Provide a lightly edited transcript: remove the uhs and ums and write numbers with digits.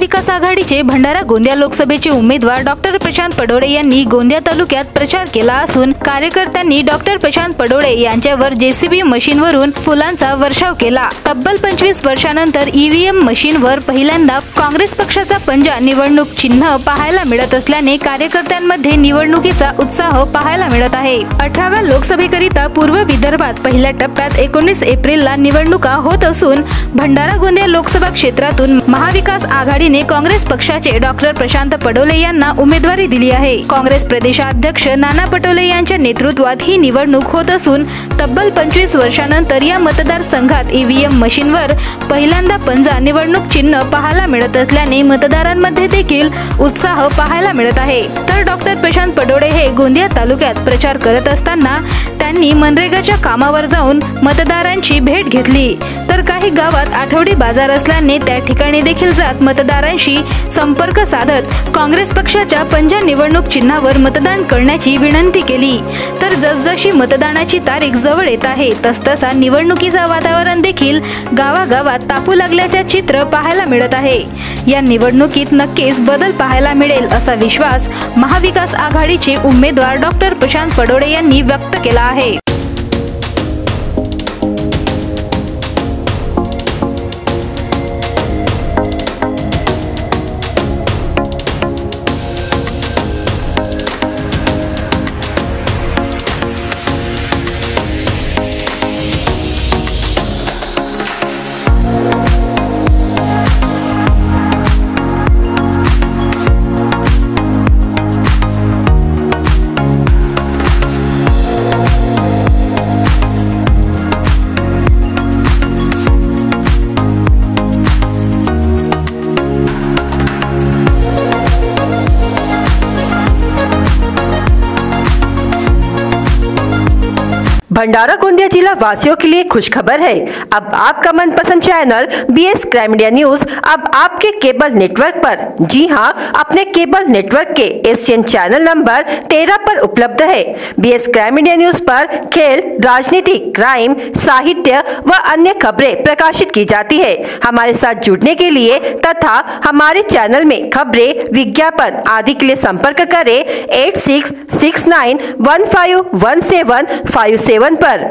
महाविकास आघाडीचे भंडारा गोंदिया लोकसभेचे उमेदवार डॉक्टर प्रशांत पडोळे यांनी गोंदिया तालुक्यात प्रचार केला असून कार्यकर्त्यांनी डॉक्टर प्रशांत पडोळे यांच्यावर जेसीबी मशीनवरून फुलांचा वर्षाव केला। तब्बल 25 वर्षानंतर ईव्हीएम मशीनवर पहिल्यांदा काँग्रेस पक्षाचा पंजा निवडणूक चिन्ह पाहायला मिळत असल्याने कार्यकर्त्यांमध्ये निवडणुकीचा उत्साह पाहायला मिळत आहे। 18व्या लोकसभेकरिता पूर्व विदर्भात पहिल्या टप्प्यात 19 एप्रिलला निवडणुका होत असून भंडारा गोंदिया लोकसभा क्षेत्रातून महाविकास आघाडीने काँग्रेस पक्षाचे डॉक्टर प्रशांत पडोळे यांना उमेदवारी दिली आहे। काँग्रेस प्रदेशाध्यक्ष नाना पटोले यांच्या नेतृत्वात ही निवडणूक होत असून तब्बल 25 वर्षानंतर या मतदारसंघात ईव्हीएम मशीनवर पहिल्यांदा पंजा निवडणूक चिन्ह पाहायला मिळत असल्याने मतदारांमध्ये देखील उत्साह पाहायला मिळत आहे। तर डॉक्टर प्रशांत पडोळे हे गोंदिया तालुक्यात प्रचार करत असताना त्यांनी मनरेगाच्या कामावर जाऊन मतदारांची भेट घेतली, तर काही गावात आठवडी बाजार असल्याने त्या ठिकाणी देखील जात मतदारांशी संपर्क साधत काँग्रेस पक्षाच्या पंजा निवडणूक चिन्हावर मतदान करण्याची विनंती केली। तर जसजशी मतदानाची तारीख जवळ येत आहे तसतसा निवडणुकीचा वातावरण देखील गावागावात तापू लागल्याचे चित्र पाहायला मिळत आहे। या निवडणुकीत नक्कीच बदल पाहायला मिळेल असा विश्वास महाविकास आघाडीचे उमेदवार डॉक्टर प्रशांत पडोळे यांनी व्यक्त केला आहे। भंडारा गोंदिया जिला वासियों के लिए खुशखबर है। अब आपका मनपसंद channel BS crime media news अब आपके केबल नेटवर्क पर, जी हां, अपने केबल नेटवर्क के एशियन चैनल नंबर 13 पर उपलब्ध है। बीएस क्राइम मीडिया न्यूज पर खेल, राजनीति, क्राइम, साहित्य व अन्य खबरें प्रकाशित की जाती है। हमारे साथ जुड़ने के लिए तथा हमारे चैनल में खबरें, विज्ञापन आदि के लिए संपर्क करें 8669151757 पर।